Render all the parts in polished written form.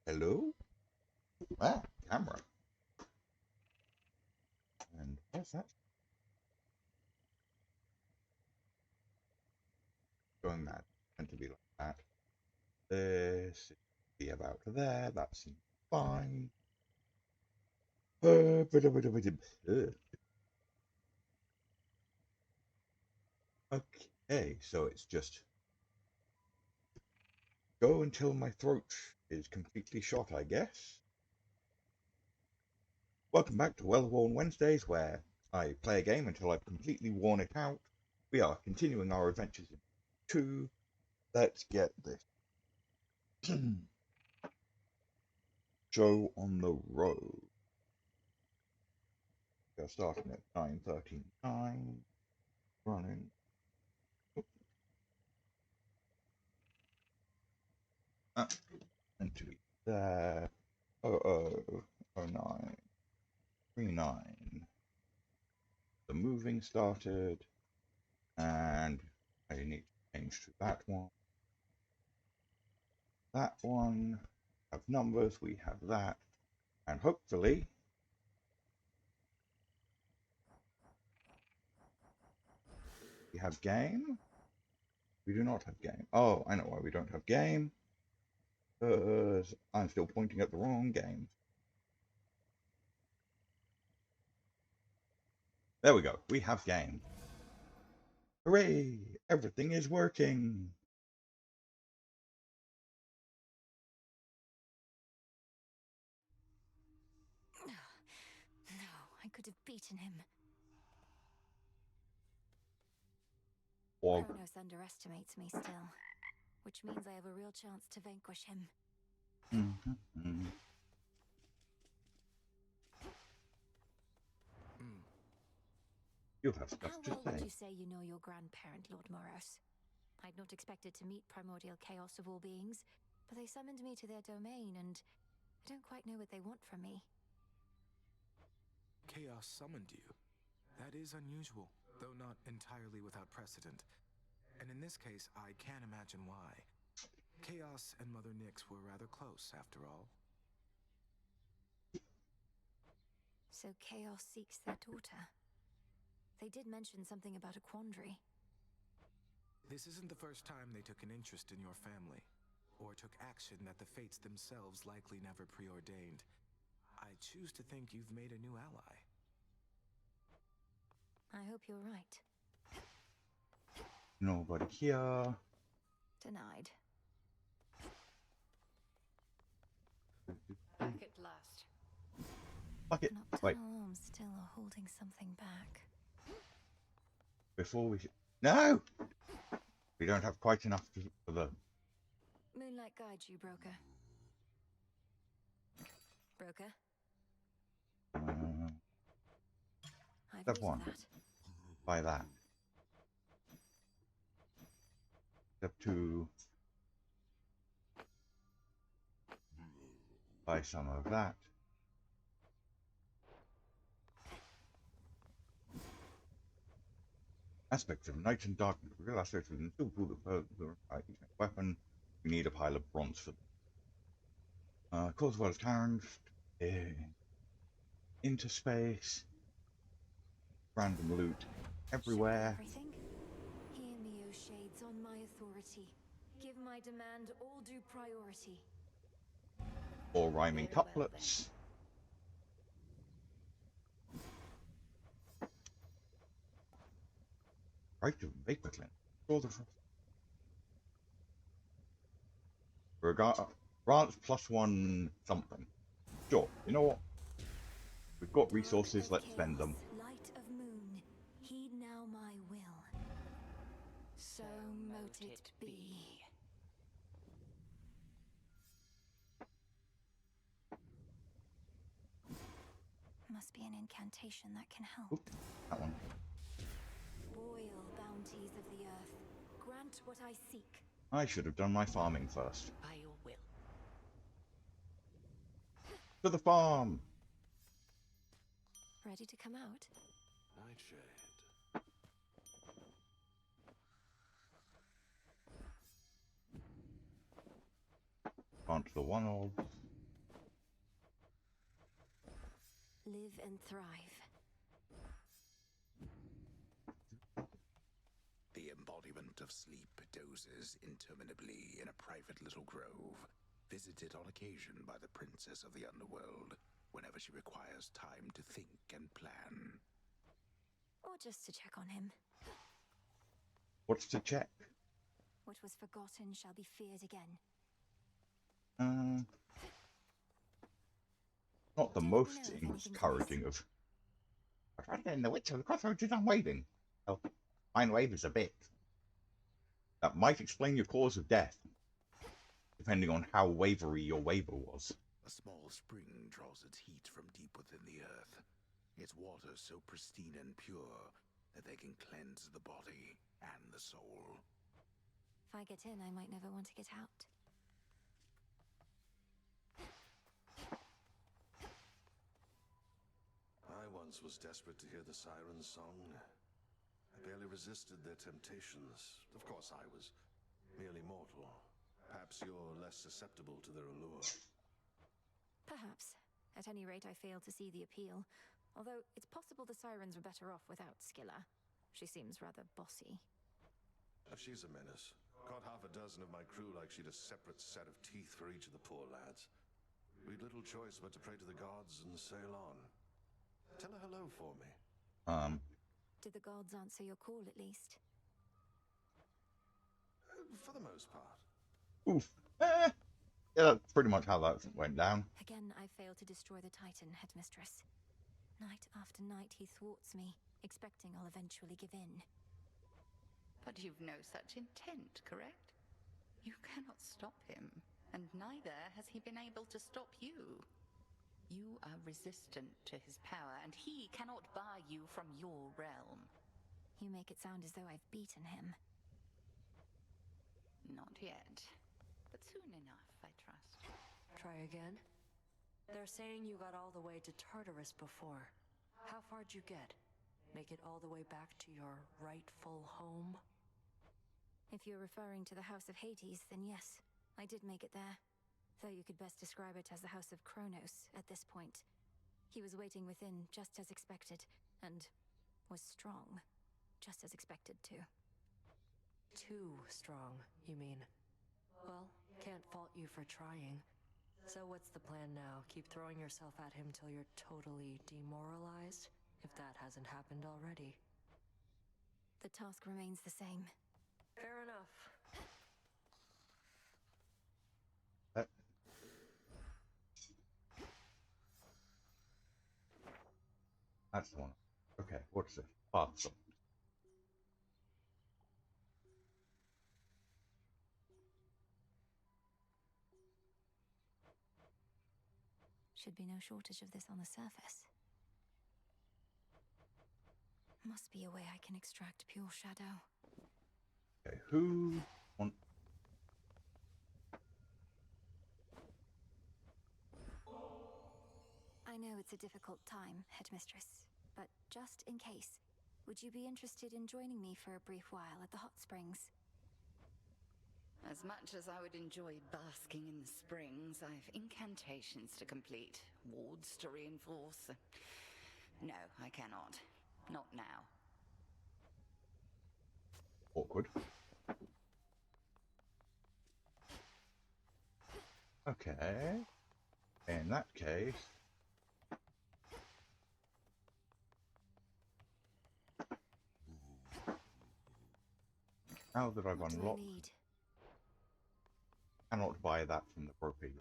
Hello? Ah, camera. And what's that? Going mad. Meant to be like that. This be about there. That seems fine. Okay, so it's just go until my throat is completely shot, I guess. Welcome back to Well-Worn Wednesdays, where I play a game until I've completely worn it out. We are continuing our adventures in 2. Let's get this show on the road. We are starting at 9:39, running. And to be there. 000939. The moving started, and I need to change to that one. That one. Have numbers, we have that. And hopefully we have game. We do not have game. Oh, I know why we don't have game. Because I'm still pointing at the wrong game. There we go. We have game. Hooray! Everything is working. No, I could have beaten him. Or Kronos underestimates me still, which means I have a real chance to vanquish him. You have stuff How to well would say. you say you know your grandparent, Lord Moros? I'd not expected to meet primordial chaos of all beings, but they summoned me to their domain, and I don't quite know what they want from me. Chaos summoned you. That is unusual, though not entirely without precedent. And in this case, I can't imagine why. Chaos and Mother Nyx were rather close, after all. So Chaos seeks their daughter. They did mention something about a quandary. This isn't the first time they took an interest in your family, or took action that the fates themselves likely never preordained. I choose to think you've made a new ally. I hope you're right. Nobody here. Denied. Back at last. Fuck it. Wait, Nocturnal arms still are holding something back. before we... No! We don't have quite enough for the... Moonlight guides you, Broker. Broker? I've Step used 1. that. Buy that. Step 2. Buy some of that. Aspects of night and darkness. Real aspects of the weapon. We need a pile of bronze for them. Causewell Towns. Into space. Random loot everywhere. Everything? Hear me, O Shades, on my authority. Give my demand all due priority. Or rhyming Very well, couplets. Right to Vapor Cleanse. Draw the grants +1 something. Sure, you know what? We've got resources, let's spend them. Light of moon, heed now my will. So mote it be. Must be an incantation that can help. Oop, that one. Boil bounties of the earth. Grant what I seek. I should have done my farming first. By your will. To the farm! Ready to come out? Nightshade. Plant the one of. live and thrive. The embodiment of sleep dozes interminably in a private little grove, visited on occasion by the princess of the underworld whenever she requires time to think and plan. Or just to check on him. What's to check? What was forgotten shall be feared again. Not the Do let me most know if anything's encouraging of. I tried to get in the witch of the crossroads as I'm waving. Oh, mine wave is a bit. That might explain your cause of death, depending on how wavery your waver was. A small spring draws its heat from deep within the earth, its water so pristine and pure that they can cleanse the body and the soul. If I get in, I might never want to get out. I once was desperate to hear the siren's song. I barely resisted their temptations. Of course, I was merely mortal. Perhaps you're less susceptible to their allure. Perhaps. At any rate, I failed to see the appeal. Although, it's possible the sirens were better off without Skilla. She seems rather bossy. She's a menace. Caught half a dozen of my crew like she'd a separate set of teeth for each of the poor lads. We'd little choice but to pray to the gods and sail on. Tell her hello for me. Did the gods answer your call at least? For the most part. Oof. Yeah, that's pretty much how that went down. Again, I failed to destroy the Titan, Headmistress. Night after night he thwarts me, expecting I'll eventually give in. But you've no such intent, correct? You cannot stop him, and neither has he been able to stop you. You are resistant to his power, and he cannot bar you from your realm. You make it sound as though I've beaten him. Not yet, but soon enough, I trust. Try again? They're saying you got all the way to Tartarus before. How far'd you get? Make it all the way back to your rightful home? If you're referring to the House of Hades, then yes, I did make it there. Though you could best describe it as the House of Kronos at this point. He was waiting within, just as expected, and was strong, just as expected too. Too strong, you mean? Well, can't fault you for trying. So what's the plan now? Keep throwing yourself at him till you're totally demoralized? If that hasn't happened already. The task remains the same. Fair enough. That's the one. Okay, what's this? Awesome. Should be no shortage of this on the surface. Must be a way I can extract pure shadow. Okay, who want? I know it's a difficult time, Headmistress, but just in case, would you be interested in joining me for a brief while at the hot springs? As much as I would enjoy basking in the springs, I've incantations to complete, wards to reinforce. No, I cannot. Not now. Awkward. Okay. In that case. Now that I've What do I unlocked, need? cannot buy that from the Propy.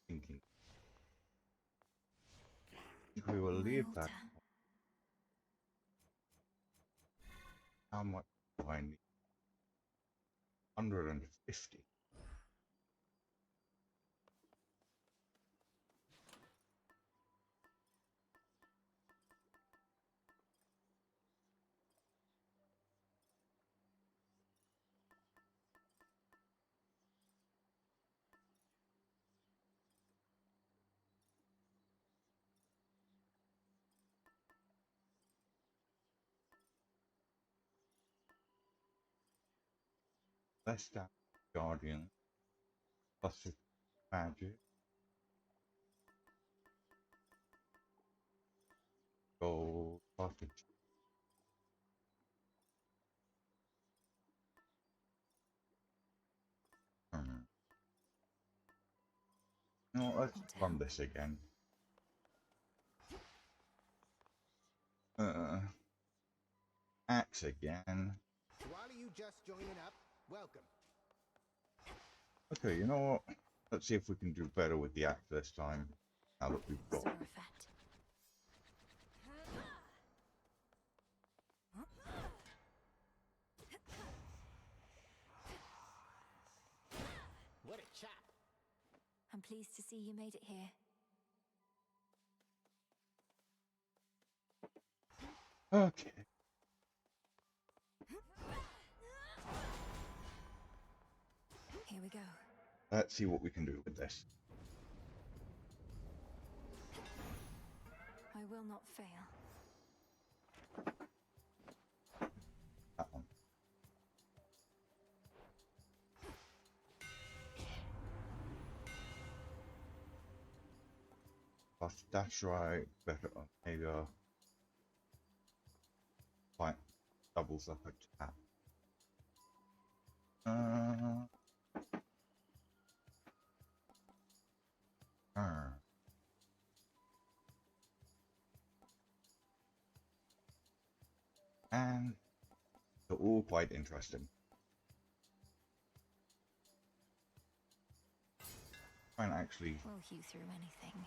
Thinking. We will leave that. Water. How much do I need? 150. Less damage, Guardian. Plus 50 magic. Gold. Plus 50. No, let's run this again. Axe again. While you just joining up, welcome. Okay, you know what? Let's see if we can do better with the axe this time. Now that we've got. Store effect. What a chop. I'm pleased to see you made it here. Okay. Here we go. Let's see what we can do with this. I will not fail. That one. Plus dash right, better Omega. Fine. Doubles up attack. And they're all quite interesting. Try and actually. We'll hew through anything.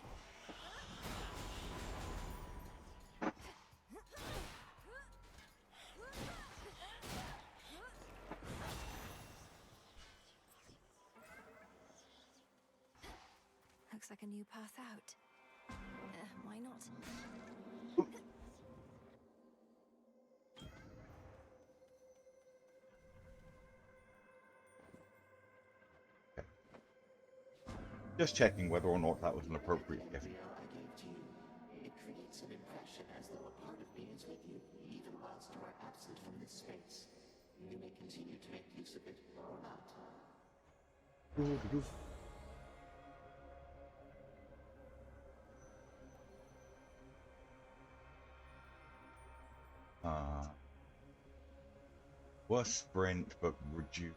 Looks like a new path out. Why not? Just checking whether or not that was an appropriate gift. I gave to you. It creates an impression as though a part of me is with you, even whilst you are absent from this space. You may continue to make use of it or not. Worse sprint, but reduce.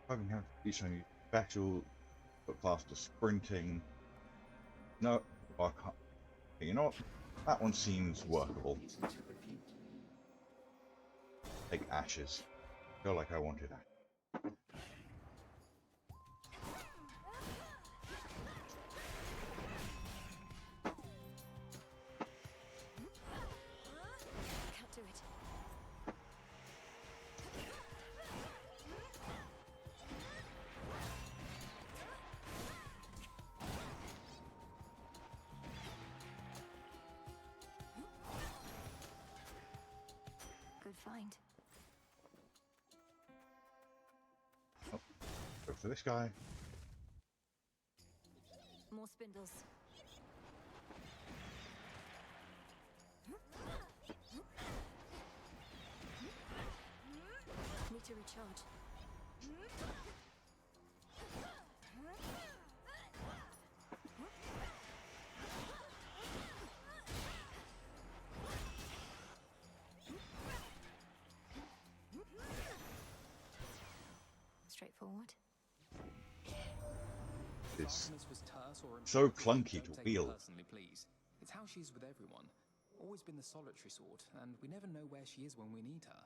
Having have each time you special, but faster sprinting. No, I can't. You know what? That one seems workable. Take ashes. Feel like I wanted that. Can't do it. Good find. Go for this guy. More spindles. Need to recharge. Straightforward. It's Artemis was terse or so impressive, clunky to don't take it wield. Personally, please. It's how she is with everyone. Always been the solitary sort, and we never know where she is when we need her.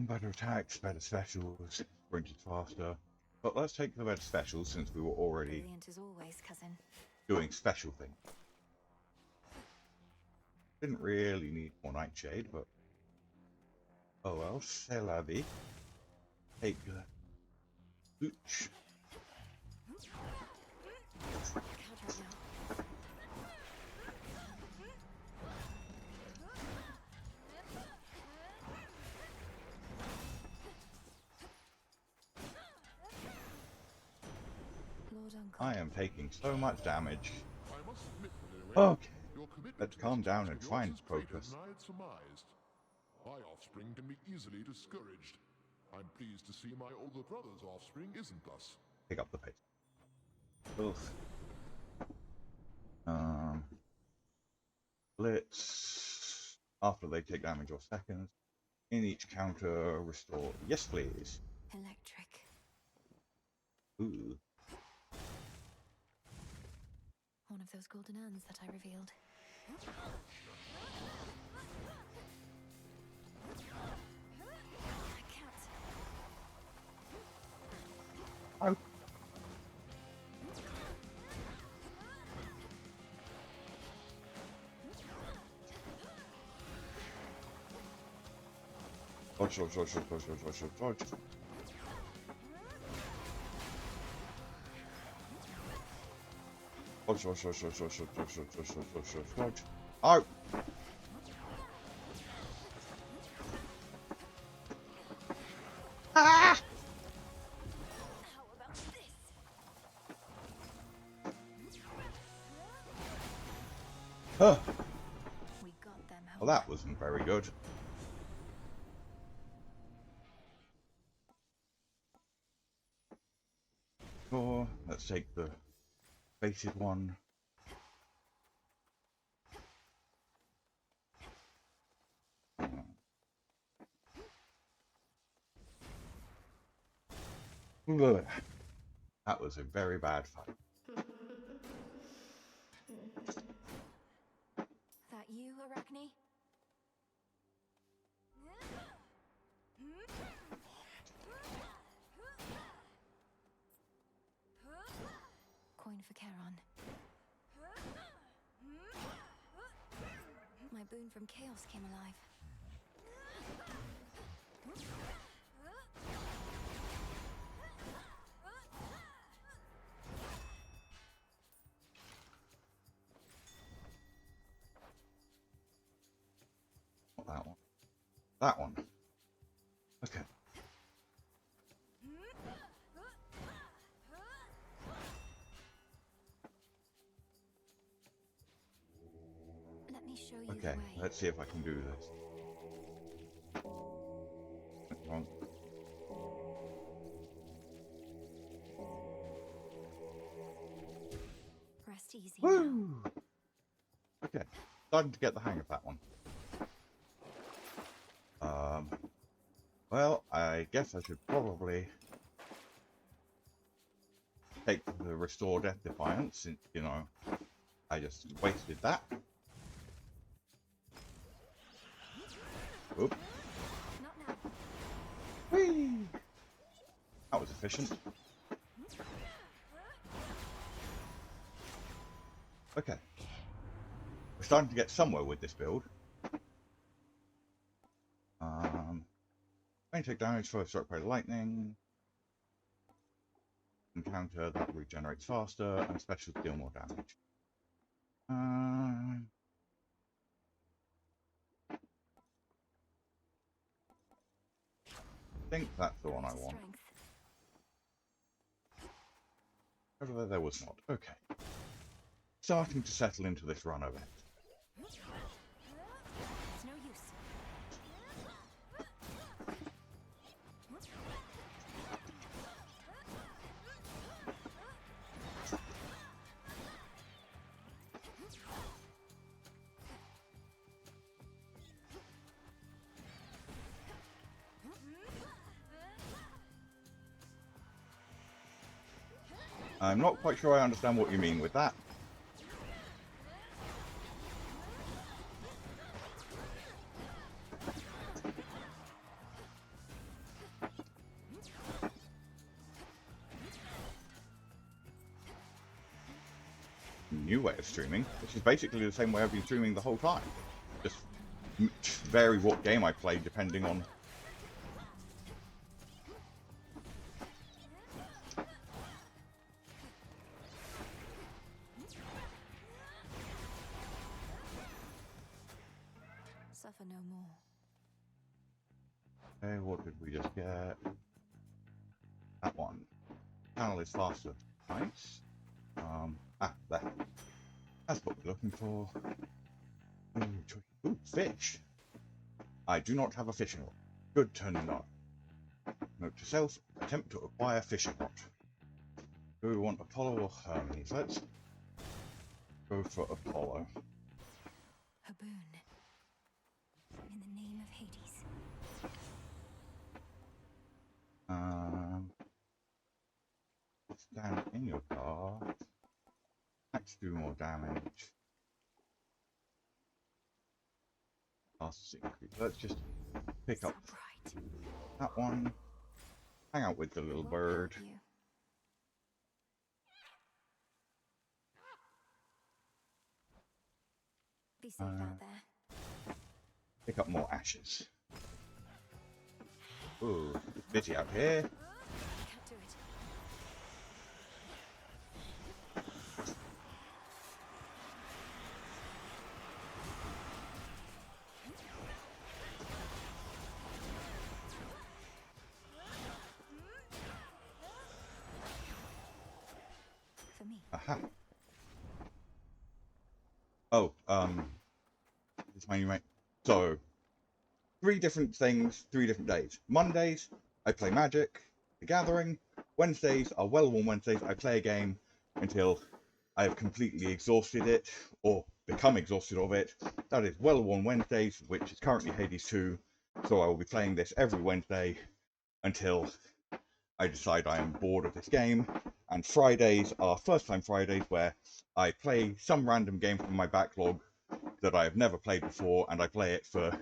Better attacks, better specials, sprinted faster. But let's take the better specials since we were already Brilliant as always, cousin. doing special thing. Didn't really need more Nightshade, but oh well, c'est la vie. Take Hooch. Can't hurt now. Lord Uncle. I am taking so much damage. I must admit, Lily, Okay, your commitment let's to calm this down task and of try yours and is greater focus. than I had surmised. My offspring can be easily discouraged. I'm pleased to see my older brother's offspring isn't thus. Pick up the pace. Oof. Blitz. After they take damage or seconds. In each counter, restore. Yes, please. Electric. Ooh. One of those golden urns that I revealed. I can't. Oh. Dodge, dodge, dodge, dodge, dodge, dodge, dodge, dodge. Dodge, dodge, dodge, dodge, dodge, dodge, dodge, dodge, dodge, dodge, dodge, dodge. Oh! Ah! How about this? Huh. We got them. Well, that wasn't very good. Sure, let's take the fated one. Ugh. That was a very bad fight. That you, Arachne? Coin for Charon. My boon from Chaos came alive. Not that one. That one. Okay. Let me show you Okay, the way. let's see if I can do this. Wrong. Rest easy now. Woo! Okay, starting to get the hang of that one. Well, I guess I should probably take the Restore Death Defiance, since, you know, I just wasted that. Oop. Not now. Whee! That was efficient. Okay. We're starting to get somewhere with this build. When you take damage for struck by lightning, encounter that regenerates faster, and special deal more damage. I think that's the one I want. However, there was not. Okay. Starting to settle into this run of it. It's no use. I'm not quite sure I understand what you mean with that. New way of streaming, which is basically the same way I've been streaming the whole time. Just vary what game I play depending on. Suffer no more. Okay, what did we just get? That one. Channel is faster. Nice. There. That's what we're looking for. Ooh, fish. I do not have a fishing rod. Good to know. Note to self, attempt to acquire fishing rod. Do we want Apollo or Hermes? Let's go for Apollo. A boon. In the name of Hades. Stand in your car. Let's do more damage. Fast increase. Let's just pick up that one. Hang out with the little bird. Be safe out there. Pick up more ashes. Ooh, busy out here. Can't do it. For me. Aha. Oh, this menu, mate. So, 3 different things, 3 different days. Mondays, I play Magic, The Gathering. Wednesdays are Well-Worn Wednesdays. I play a game until I have completely exhausted it, or become exhausted of it. That is Well-Worn Wednesdays, which is currently Hades 2. So I will be playing this every Wednesday until I decide I am bored of this game. And Fridays are First Time Fridays, where I play some random game from my backlog that I have never played before, and I play it for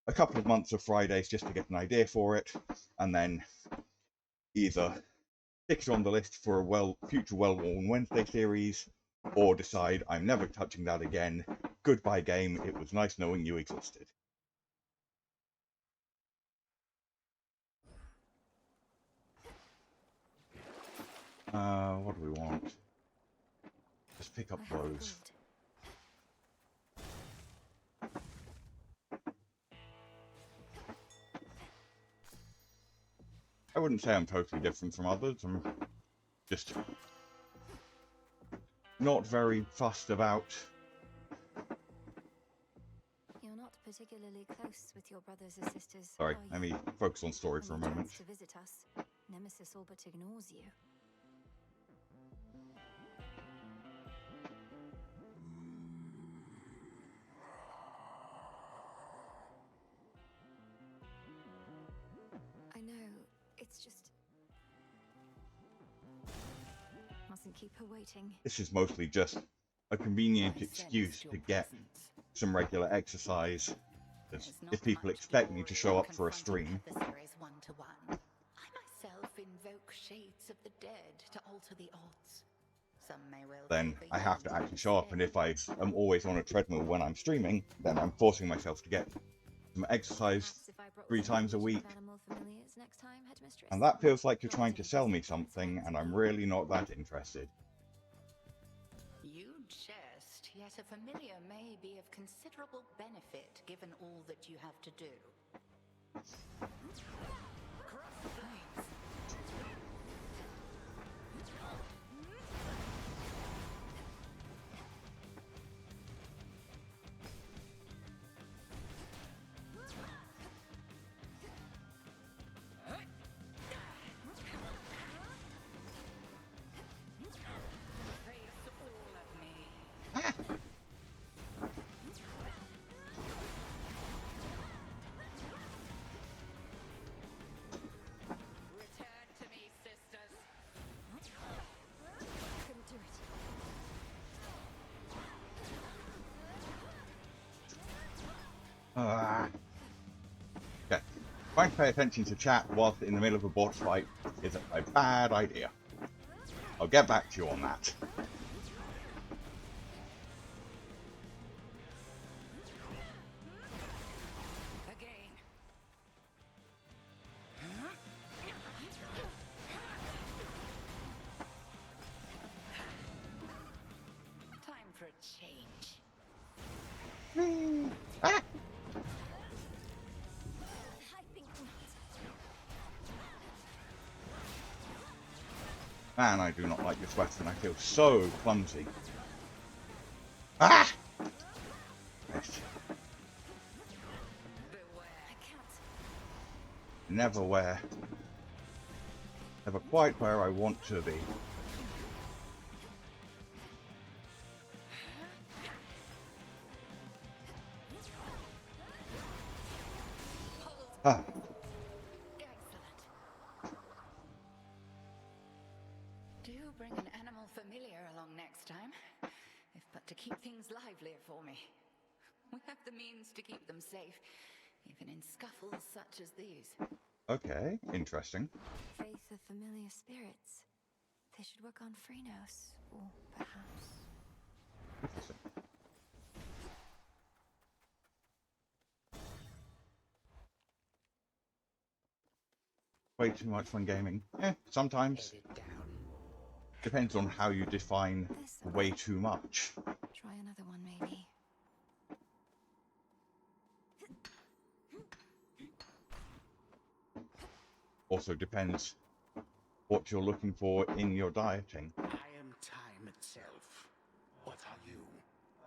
a couple of months of Fridays just to get an idea for it, and then either stick it on the list for a future Well-Worn Wednesday series, or decide I'm never touching that again. Goodbye game, it was nice knowing you existed. What do we want? Let's pick up those. I wouldn't say I'm totally different from others. I'm just not very fussed about. You're not particularly close with your brothers or sisters. Sorry, are let you? me focus on story for a When he moment. tries to visit us, Nemesis all but ignores you. I know, it's just... Mustn't keep her waiting. This is mostly just a convenient excuse to get some regular exercise. Because if people expect me to show up for a stream, I myself invoke shades of the dead to alter the odds. Some may well then favor I have you to actually show up, and if I am always on a treadmill when I'm streaming, then I'm forcing myself to get some exercise 3 times a week. And that feels like you're trying to sell me something, and I'm really not that interested. You jest, yet a familiar may be of considerable benefit given all that you have to do. Okay. Trying to pay attention to chat whilst in the middle of a boss fight is a bad idea. I'll get back to you on that. Time for a change. Ah! Man, I do not like this weapon. I feel so clumsy. Ah! Yes. never quite where I want to be. Ah. Do bring an animal familiar along next time, if but to keep things livelier for me. We have the means to keep them safe, even in scuffles such as these. Okay, interesting. Faith of familiar spirits. They should work on Phrenos, or perhaps... Interesting. Way too much fun gaming. Sometimes. Depends on how you define way too much. Try another one, maybe. Also depends what you're looking for in your dieting. I am time itself. What are you?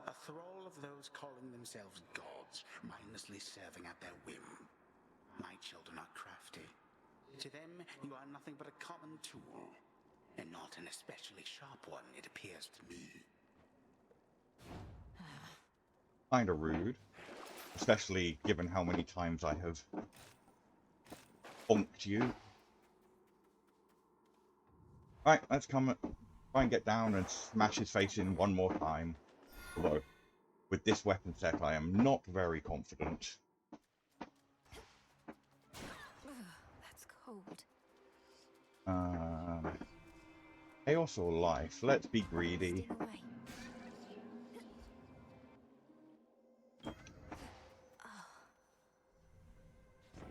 A thrall of those calling themselves gods, mindlessly serving at their whim. My children are crafty. To them, you are nothing but a common tool. And not an especially sharp one, it appears to me. Kinda rude. Especially given how many times I have bonked you. Right, let's try and get down and smash his face in one more time. Although, with this weapon set, I am not very confident. That's cold. Chaos or life? Let's be greedy.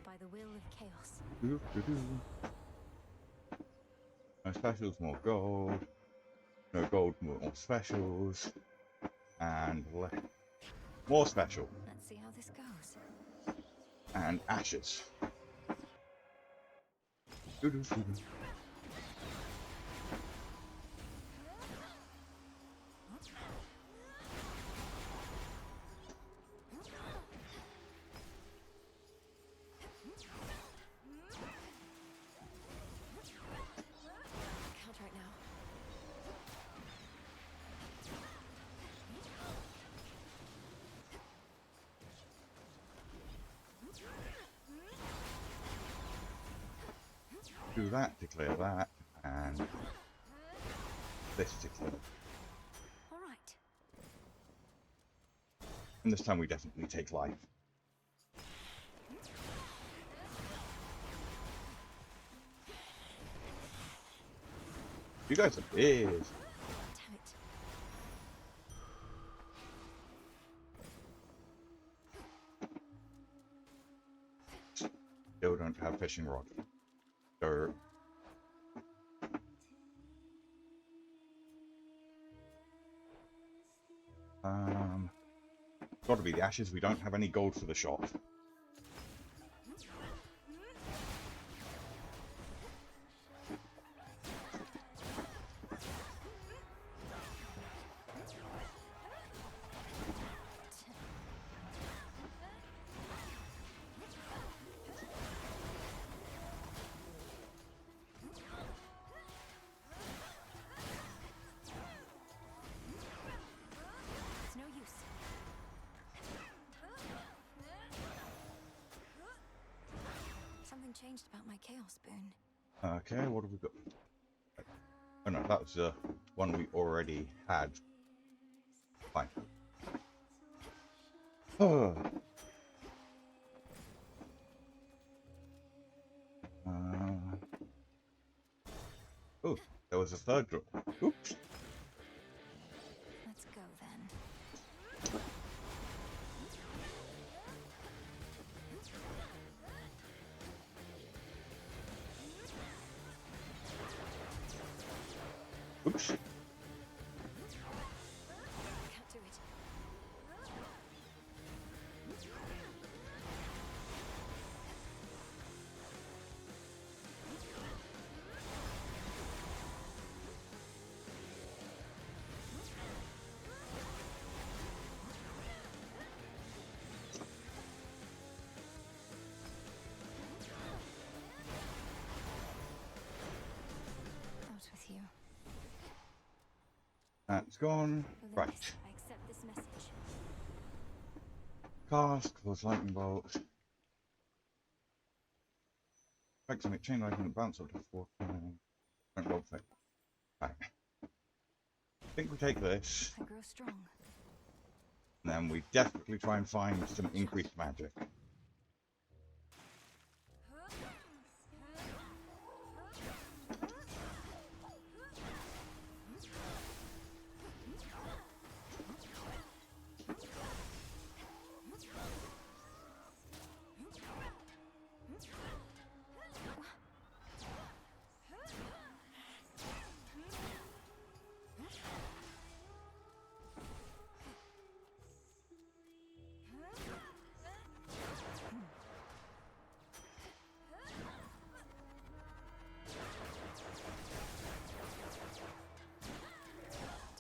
By the will of chaos. No specials, more gold. No gold, more specials. And more special. Let's see how this goes. And ashes. Count right now. Do that to clear that, and this to clear. All right. And this time we definitely take life. You guys are big. Damn it. Still don't have fishing rod. Dirt. Gotta be the ashes. We don't have any gold for the shop. It's no use. Something changed about my chaos boon. Okay, what have we got? Oh no, that was the one we already had. Fine. Oh. Oh, there was a third door. Oops. Let's go then. Oops. Can't do it. That's gone. Right. I accept this message. Cast, cause lightning bolt. Effects on it, chain lightning, bounce up to 4. Lightning bolt effect. Right. I think we take this. I grow strong. And then we desperately try and find some increased magic.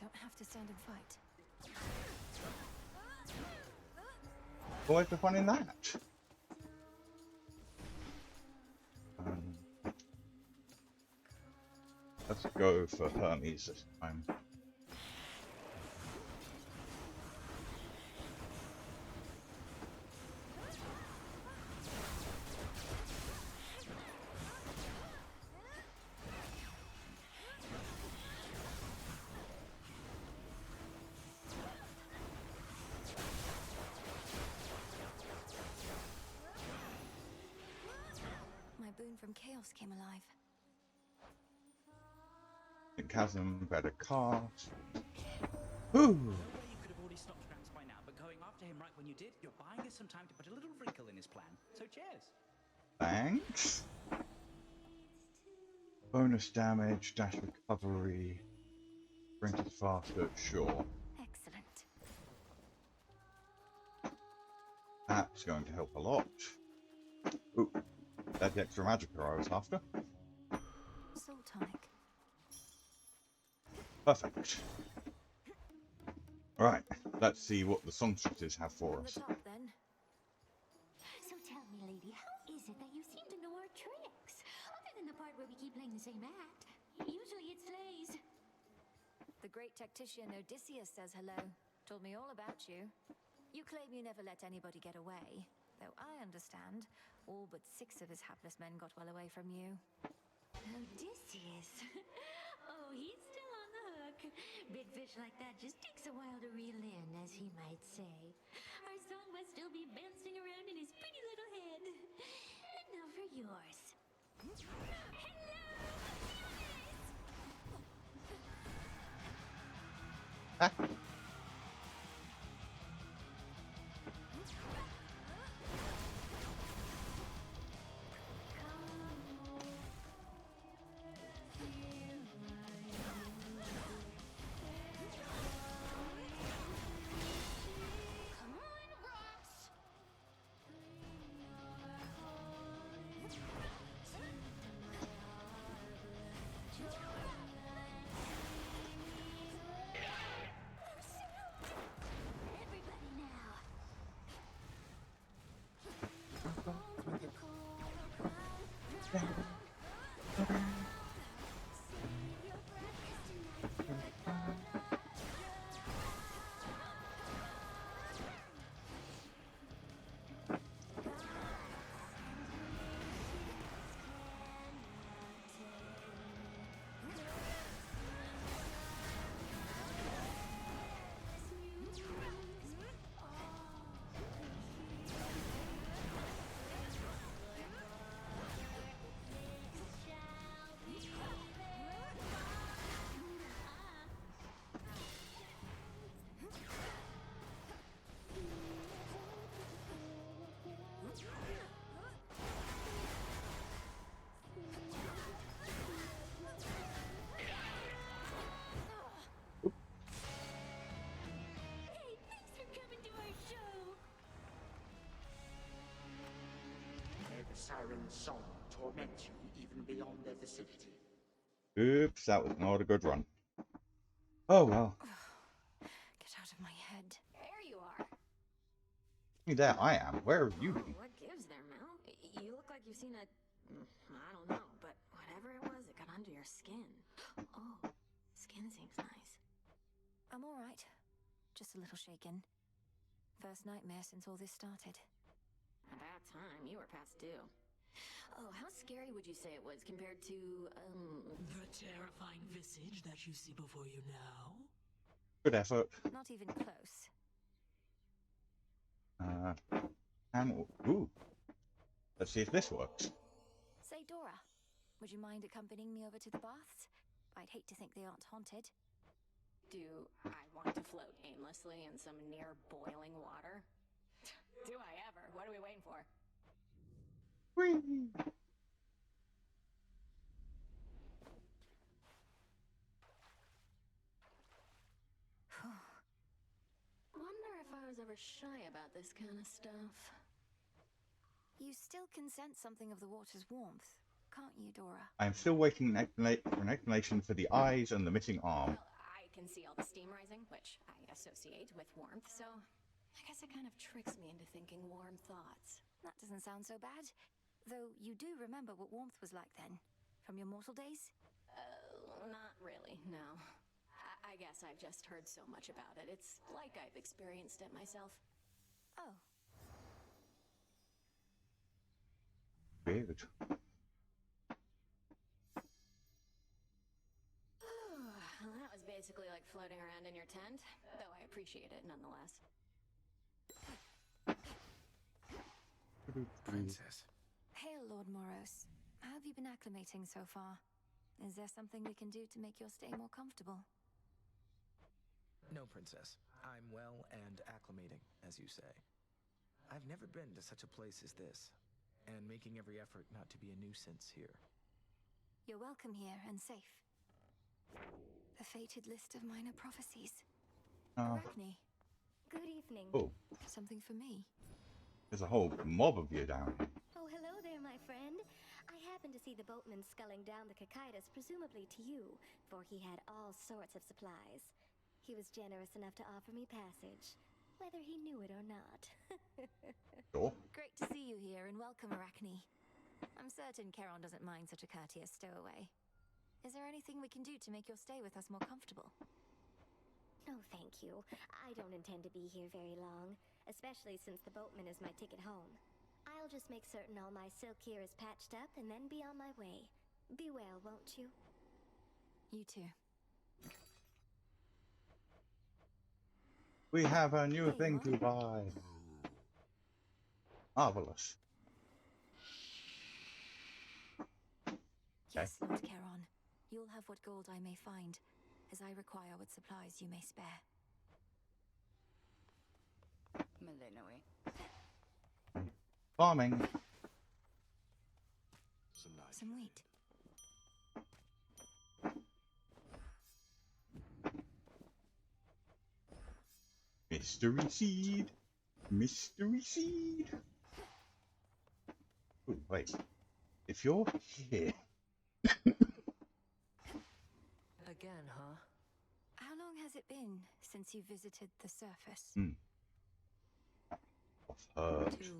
Don't have to stand and fight. What's the fun in that? Let's go for Hermes this time. My boon from chaos came alive. Chasm, better cast. No Ooh. way you could have already stopped Gramps by now, but going after him right when you did, you're buying us some time to put a little wrinkle in his plan. So cheers. Thanks. Bonus damage, dash recovery, sprint is faster, sure. Excellent. That's going to help a lot. Ooh, that's the extra magicka I was after. Soul tonic. Perfect. Right, let's see what the songstresses have for From us. the top, then. So tell me, lady, how is it that you seem to know our tricks? Other than the part where we keep playing the same act. Usually it slays. The great tactician Odysseus says hello. Told me all about you. You claim you never let anybody get away. Though I understand, all but 6 of his hapless men got well away from you. Odysseus? Oh, he's still on the hook. Big fish like that just takes a while to reel in, as he might say. Our song must still be bouncing around in his pretty little head. And now for yours. Ah. Siren's song torment you even beyond their vicinity. Oops, that was not a good run. Oh well. Get out of my head. There you are. There I am. Where have you been? What gives there, Mel? You look like you've seen a... I don't know, but whatever it was, it got under your skin. Oh, skin seems nice. I'm all right. Just a little shaken. First nightmare since all this started. About time. You were past due. Oh, how scary would you say it was compared to, The terrifying visage that you see before you now? Good effort. Not even close. Ooh. Let's see if this works. Say, Dora, would you mind accompanying me over to the baths? I'd hate to think they aren't haunted. Do I want to float aimlessly in some near boiling water? Do I ever? What are we waiting for? Whee! Wonder if I was ever shy about this kind of stuff. You still can sense something of the water's warmth, can't you, Dora? I am still waiting for an explanation for the eyes and the missing arm. Well, I can see all the steam rising, which I associate with warmth, so I guess it kind of tricks me into thinking warm thoughts. That doesn't sound so bad. Though you do remember what warmth was like then, from your mortal days? Not really, no. I guess I've just heard so much about it. It's like I've experienced it myself. Oh. Weird. Well, that was basically like floating around in your tent, though I appreciate it nonetheless. Princess. Hail, Lord Moros. How have you been acclimating so far? Is there something we can do to make your stay more comfortable? No, Princess. I'm well and acclimating, as you say. I've never been to such a place as this, and making every effort not to be a nuisance here. You're welcome here and safe. The fated list of minor prophecies. Arachne. Good evening. Oh, Something for me. there's a whole mob of you down here. Oh, hello there, my friend. I happened to see the boatman sculling down the Cocytus, presumably to you, for he had all sorts of supplies. He was generous enough to offer me passage, whether he knew it or not. Sure. Great to see you here and welcome, Arachne. I'm certain Charon doesn't mind such a courteous stowaway. Is there anything we can do to make your stay with us more comfortable? No, thank you. I don't intend to be here very long, especially since the boatman is my ticket home. I'll just make certain all my silk here is patched up and then be on my way. Be well, won't you? You too. We have a new thing to buy. Marvelous. Yes, Lord Charon. You'll have what gold I may find, as I require what supplies you may spare. Malinoe. Farming. Some wheat. Mystery seed. Mystery seed. Ooh, wait. If you're here. Again, huh? How long has it been since you visited the surface? Too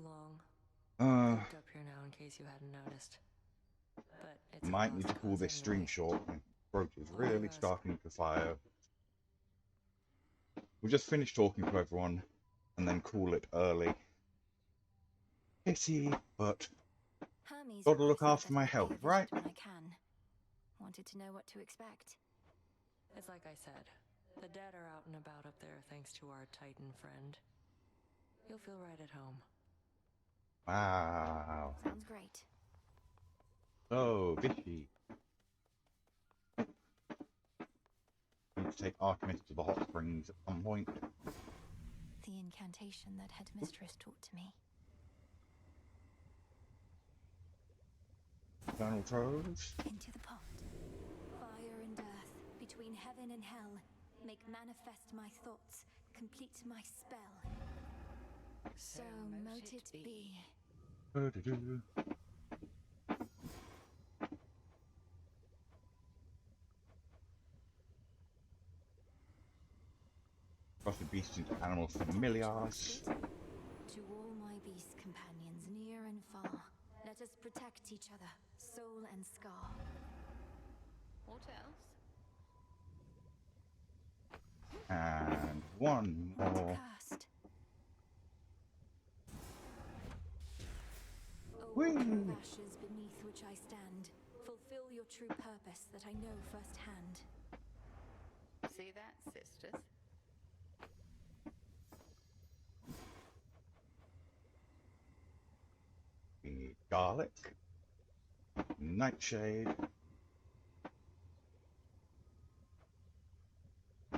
long. Looked up here now in case you hadn't noticed. But it's Might need to call this stream short. My throat is really starting to fire. We'll just finish talking to everyone and then call it early. Pity, but Hermes gotta look advised after that my I pay a health, visit right? When I can. Wanted to know what to expect. It's like I said. The dead are out and about up there thanks to our Titan friend. You'll feel right at home. Wow. Sounds great. So bitchy. Need to take Artemis to the hot springs at some point. The incantation that Headmistress taught to me. Colonel Troves. Into the pot. Fire and earth, between heaven and hell, make manifest my thoughts, complete my spell. So mote it be. Cross the beast into animal familiars. To all my beast companions, near and far, let us protect each other, soul and scar. What else? And one more. Cursed. O Whee! grove of ashes beneath which I stand, fulfill your true purpose that I know firsthand. See that, sisters? We need garlic, nightshade,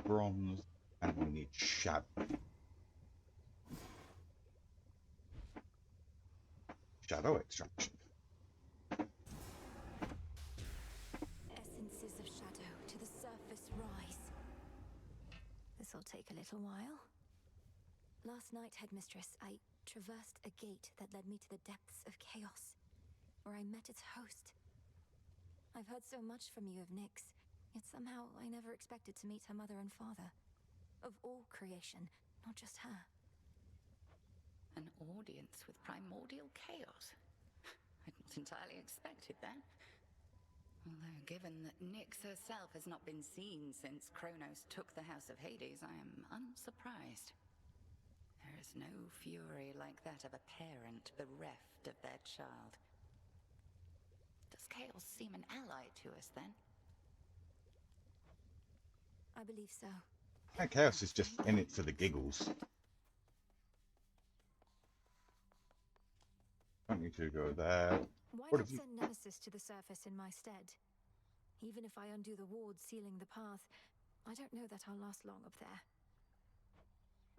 bronze, and we need shadow. Shadow extraction. Essences of shadow to the surface rise. This'll take a little while. Last night, Headmistress, I traversed a gate that led me to the depths of chaos, where I met its host. I've heard so much from you of Nyx, yet somehow I never expected to meet her mother and father. Of all creation, not just her. An audience with primordial chaos. I'd not entirely expected that. Although, given that Nyx herself has not been seen since Kronos took the House of Hades, I am unsurprised. There is no fury like that of a parent bereft of their child. Does chaos seem an ally to us, then? I believe so. And chaos is just in it for the giggles. Don't need to go there. Why What not have you... send Nemesis to the surface in my stead? Even if I undo the ward sealing the path, I don't know that I'll last long up there.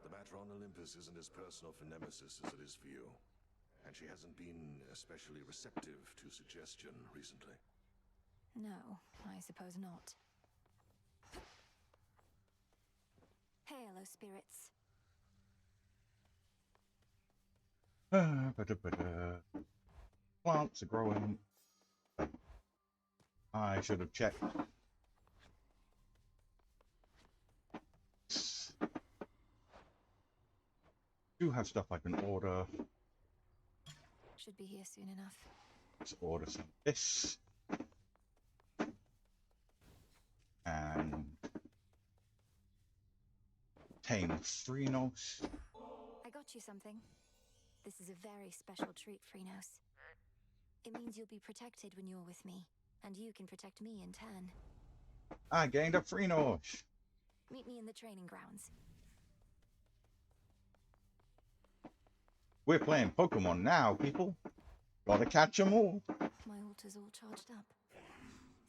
The matter on Olympus isn't as personal for Nemesis as it is for you. And she hasn't been especially receptive to suggestion recently. No, I suppose not. Hail, O spirits. Plants are growing. I should have checked. Do have stuff I can order. Should be here soon enough. Let's order some of this. And tame Phrynos. I got you something. This is a very special treat, Phrynos. It means you'll be protected when you're with me, and you can protect me in turn. I gained a Phrynos. Meet me in the training grounds. We're playing Pokemon now, people. Gotta catch 'em all. My altar's all charged up.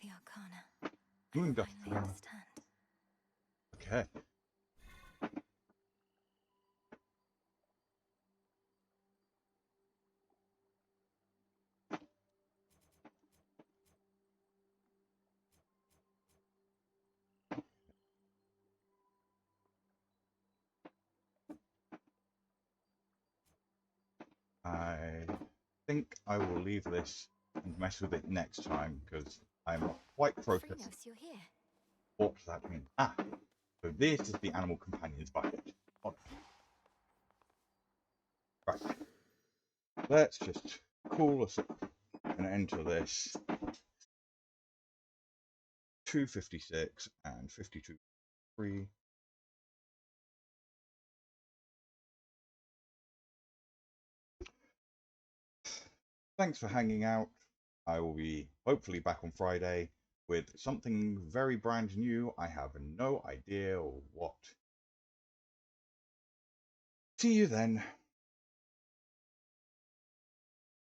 The Arcana. Doing the I understand. Okay. I think I will leave this and mess with it next time because I'm not quite processing Phrynos, you're here. what that means. Ah, so this is the animal companions bucket. Right. Let's just call us up and enter this. 256 and 52.3. Thanks for hanging out. I will be hopefully back on Friday with something very brand new. I have no idea what. See you then.